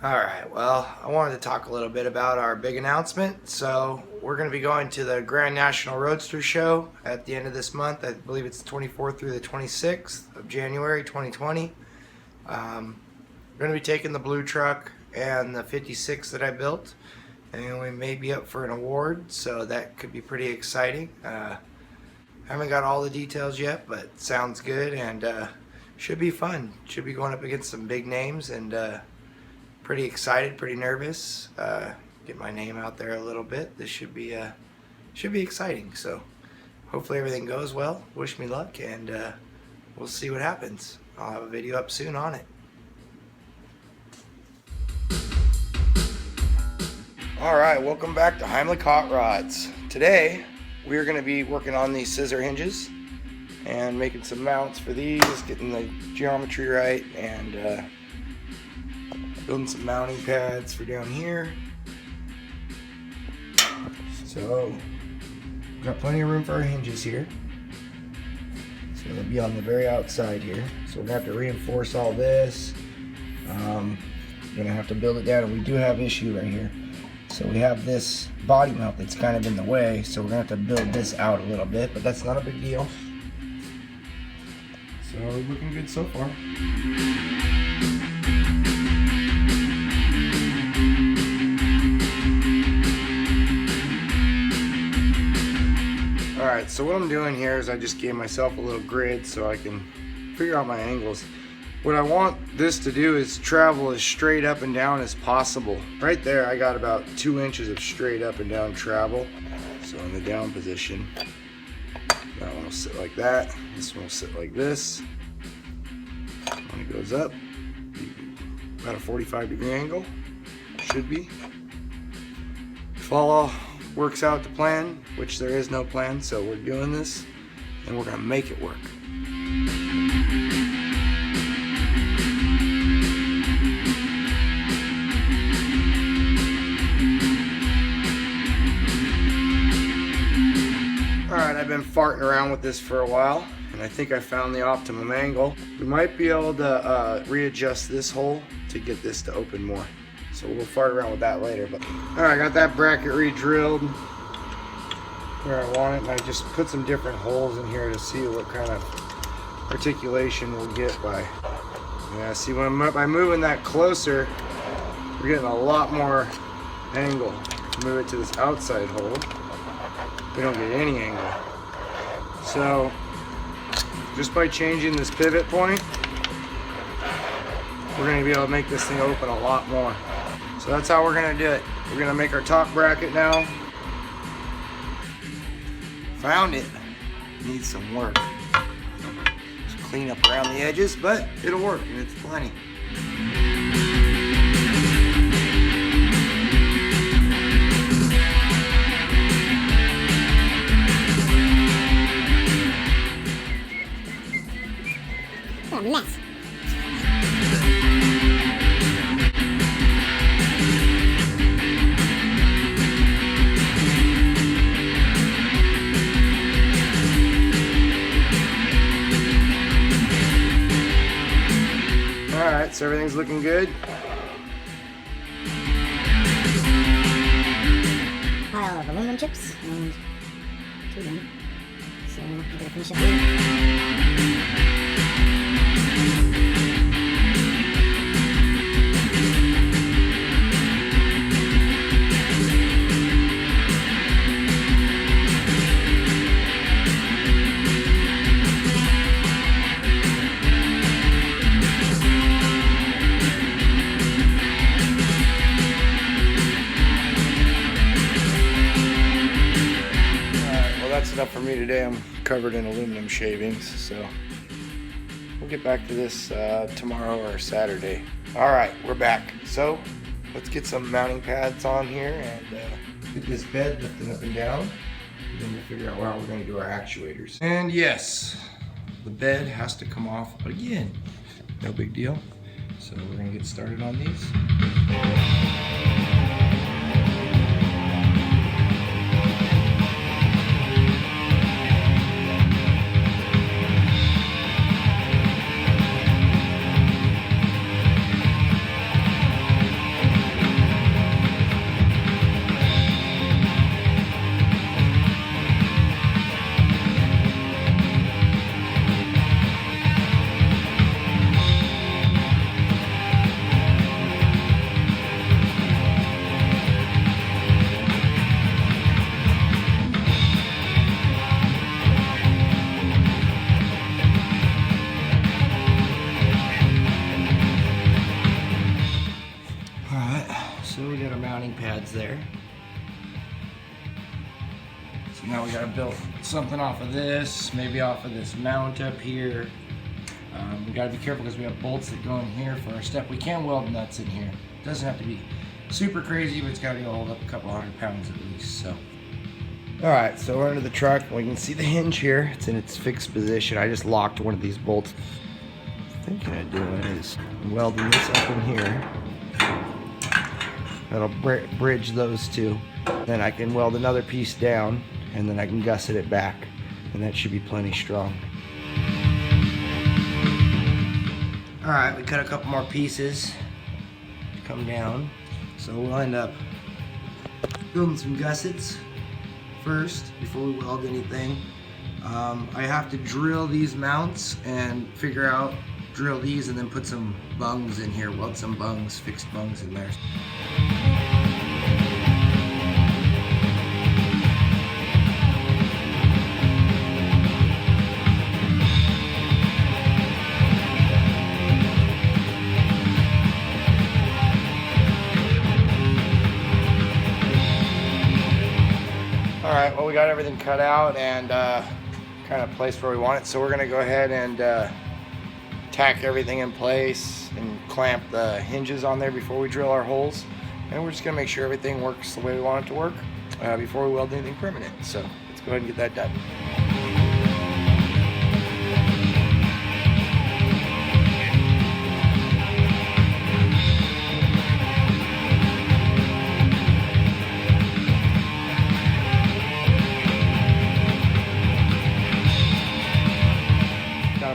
Alright, well, I wanted to talk a little bit about our big announcement. So, we're going to be going to the Grand National Roadster Show at the end of this month. I believe it's the 24th through the 26th of January 2020. We're going to be taking the blue truck and the 56 that I built, and we may be up for an award, so that could be pretty exciting. Haven't got all the details yet, but sounds good, and should be fun. Should be going up against some big names, and pretty excited, pretty nervous. Get my name out there a little bit. This should be exciting. So hopefully everything goes well. Wish me luck, and we'll see what happens. I'll have a video up soon on it. Alright, welcome back to Heimlich Hot Rods. Today we're going to be working on these scissor hinges and making some mounts for these, getting the geometry right, and building some mounting pads for down here. So we've got plenty of room for our hinges here. So they'll be on the very outside here. So we're gonna have to reinforce all this. We're gonna have to build it down, and we do have an issue right here. So we have this body mount that's kind of in the way, so we're gonna have to build this out a little bit, but that's not a big deal. So looking good so far. Alright, so what I'm doing here is I just gave myself a little grid so I can figure out my angles. What I want this to do is travel as straight up and down as possible. Right there I got about 2 inches of straight up and down travel. So in the down position, that one will sit like that, this one will sit like this. When it goes up, about a 45-degree angle, should be. If all works out to plan, which there is no plan, so we're doing this and we're gonna make it work. Alright, I've been farting around with this for a while, and I think I found the optimum angle. We might be able to readjust this hole to get this to open more. So we'll fart around with that later. But alright, I got that bracket re-drilled where I want it, and I just put some different holes in here to see what kind of articulation we'll get by. Yeah, see, by moving that closer, we're getting a lot more angle. Move it to this outside hole, we don't get any angle. So just by changing this pivot point, we're going to be able to make this thing open a lot more. So that's how we're going to do it. We're going to make our top bracket now. Found it. Needs some work. Just clean up around the edges, but it'll work, and it's plenty. What a mess. Alright, so everything's looking good. Pile of aluminum chips and 2 done. So I'm gonna finish up here. That's enough for me today. I'm covered in aluminum shavings, so we'll get back to this tomorrow or Saturday. Alright, we're back. So let's get some mounting pads on here and get this bed lifted up and down, and then we'll figure out how we're going to do our actuators. And yes, the bed has to come off, but again, no big deal. So we're going to get started on these. So we got our mounting pads there. So now we gotta build something off of this, maybe off of this mount up here. We gotta be careful because we have bolts that go in here for our step. We can weld nuts in here. It doesn't have to be super crazy, but it's gotta hold up a couple 100 pounds at least. So, all right, so we're under the truck. We can see the hinge here. It's in its fixed position. I just locked one of these bolts. What I'm thinking of doing is welding this up in here. That'll bridge those two. Then I can weld another piece down, and then I can gusset it back, and that should be plenty strong. All right, we cut a couple more pieces to come down, so we'll end up building some gussets first before we weld anything. I have to drill these mounts and drill these and then put some bungs in here, weld some bungs, fixed bungs in there. All right, well, we got everything cut out and kind of placed where we want it. So we're gonna go ahead and tack everything in place and clamp the hinges on there before we drill our holes. And we're just gonna make sure everything works the way we want it to work before we weld anything permanent. So let's go ahead and get that done.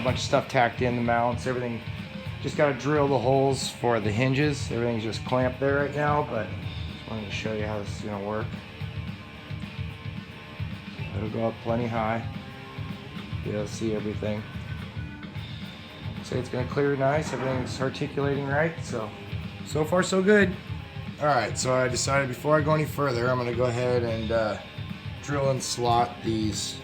Bunch of stuff tacked in, the mounts, everything. Just got to drill the holes for the hinges. Everything's just clamped there right now, but just wanted to show you how this is going to work. It'll go up plenty high. You'll see everything. So it's going to clear nice. Everything's articulating right. So far so good. All right, so I decided before I go any further, I'm going to go ahead and drill and slot these.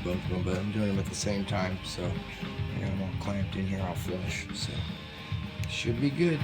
Both of them, but I'm doing them at the same time, so I got them all clamped in here all flush, so should be good.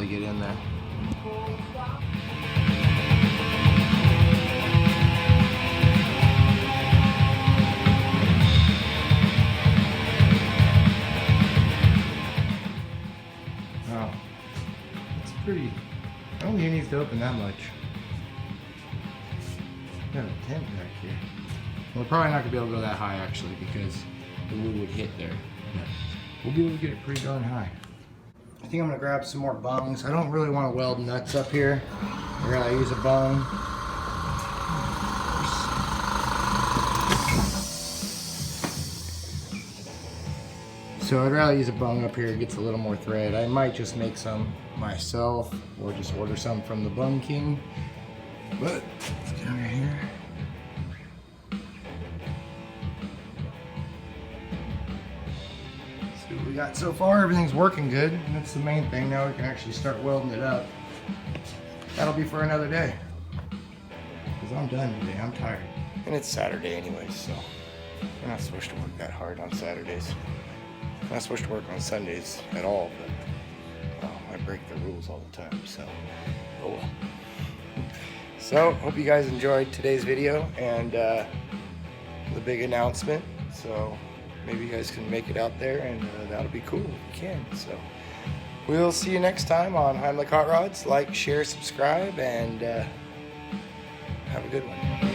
Get in there. Wow, it's pretty. I don't think it needs to open that much. Got a tent back here. Well, we're probably not gonna be able to go that high actually because the wood would hit there. But we'll be able to get it pretty darn high. I think I'm gonna grab some more bungs. I don't really want to weld nuts up here. We're gonna use a bung. So I'd rather use a bung up here. It gets a little more thread. I might just make some myself or just order some from the Bung King. But let's get over here. See what we got so far. Everything's working good. And that's the main thing. Now we can actually start welding it up. That'll be for another day. Because I'm done today. I'm tired. And it's Saturday anyways, so we're not supposed to work that hard on Saturdays. We're not supposed to work on Sundays at all, but I break the rules all the time, so oh well. So, hope you guys enjoyed today's video and the big announcement. So, maybe you guys can make it out there, and that'll be cool if you can. So, we'll see you next time on Heimlich Hot Rods. Like, share, subscribe, and have a good one.